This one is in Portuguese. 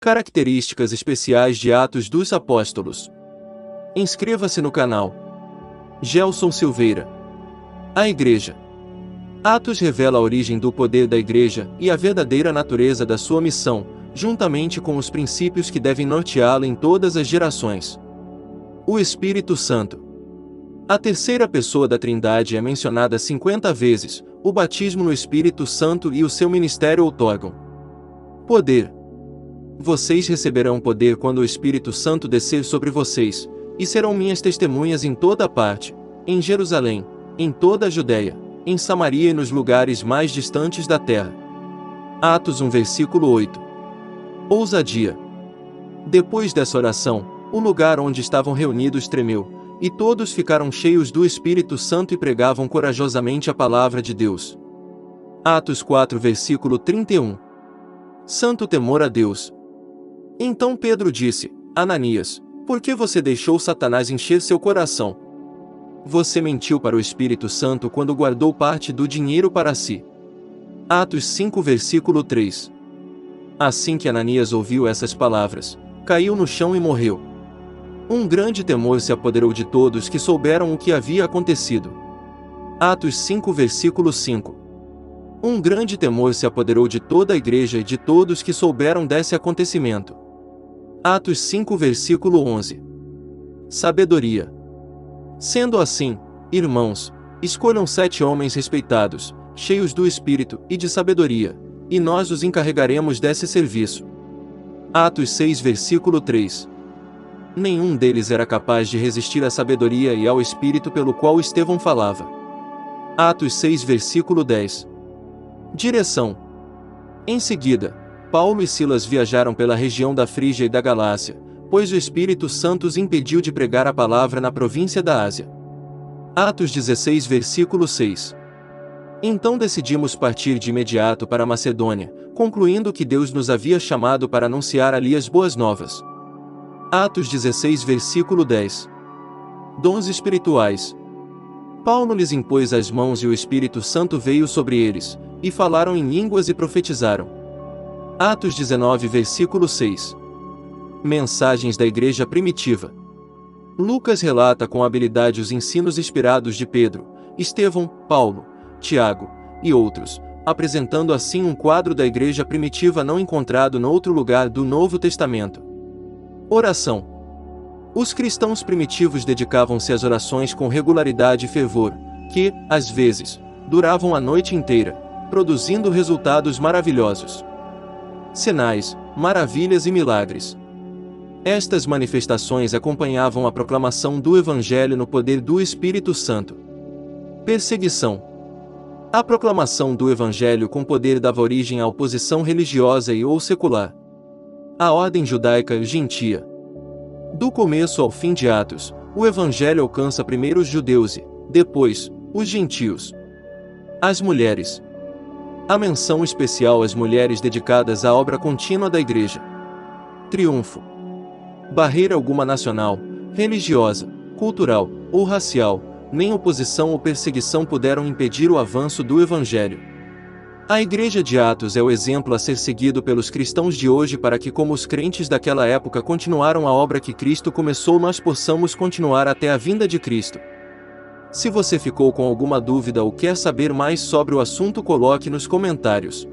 Características especiais de Atos dos Apóstolos. Inscreva-se no canal. Gelson Silveira. A Igreja. Atos revela a origem do poder da Igreja e a verdadeira natureza da sua missão, juntamente com os princípios que devem norteá-la em todas as gerações. O Espírito Santo. A terceira pessoa da Trindade é mencionada 50 vezes, o batismo no Espírito Santo e o seu ministério outorgam poder. Vocês receberão poder quando o Espírito Santo descer sobre vocês, e serão minhas testemunhas em toda parte, em Jerusalém, em toda a Judéia, em Samaria e nos lugares mais distantes da terra. Atos 1 versículo 8. Ousadia. Depois dessa oração, o lugar onde estavam reunidos tremeu, e todos ficaram cheios do Espírito Santo e pregavam corajosamente a palavra de Deus. Atos 4 versículo 31. Santo temor a Deus. Então Pedro disse: Ananias, por que você deixou Satanás encher seu coração? Você mentiu para o Espírito Santo quando guardou parte do dinheiro para si. Atos 5 versículo 3. Assim que Ananias ouviu essas palavras, caiu no chão e morreu. Um grande temor se apoderou de todos que souberam o que havia acontecido. Atos 5 versículo 5. Um grande temor se apoderou de toda a igreja e de todos que souberam desse acontecimento. Atos 5 versículo 11. Sabedoria. Sendo assim, irmãos, escolham 7 homens respeitados, cheios do Espírito e de sabedoria, e nós os encarregaremos desse serviço. Atos 6 versículo 3. Nenhum deles era capaz de resistir à sabedoria e ao Espírito pelo qual Estevão falava. Atos 6 versículo 10. Direção. Em seguida, Paulo e Silas viajaram pela região da Frígia e da Galácia, pois o Espírito Santo os impediu de pregar a palavra na província da Ásia. Atos 16 versículo 6. Então decidimos partir de imediato para a Macedônia, concluindo que Deus nos havia chamado para anunciar ali as boas novas. Atos 16 versículo 10. Dons espirituais. Paulo lhes impôs as mãos e o Espírito Santo veio sobre eles, e falaram em línguas e profetizaram. Atos 19 versículo 6. Mensagens da Igreja Primitiva. Lucas relata com habilidade os ensinos inspirados de Pedro, Estevão, Paulo, Tiago e outros, apresentando assim um quadro da Igreja Primitiva não encontrado noutro lugar do Novo Testamento. Oração. Os cristãos primitivos dedicavam-se às orações com regularidade e fervor, que, às vezes, duravam a noite inteira, produzindo resultados maravilhosos. Sinais, maravilhas e milagres. Estas manifestações acompanhavam a proclamação do Evangelho no poder do Espírito Santo. Perseguição. A proclamação do Evangelho com poder dava origem à oposição religiosa e ou secular. A ordem judaica gentia. Do começo ao fim de Atos, o Evangelho alcança primeiro os judeus e, depois, os gentios. As mulheres. A menção especial às mulheres dedicadas à obra contínua da Igreja. Triunfo. Barreira alguma nacional, religiosa, cultural ou racial, nem oposição ou perseguição puderam impedir o avanço do Evangelho. A Igreja de Atos é o exemplo a ser seguido pelos cristãos de hoje para que, como os crentes daquela época continuaram a obra que Cristo começou, nós possamos continuar até a vinda de Cristo. Se você ficou com alguma dúvida ou quer saber mais sobre o assunto, coloque nos comentários.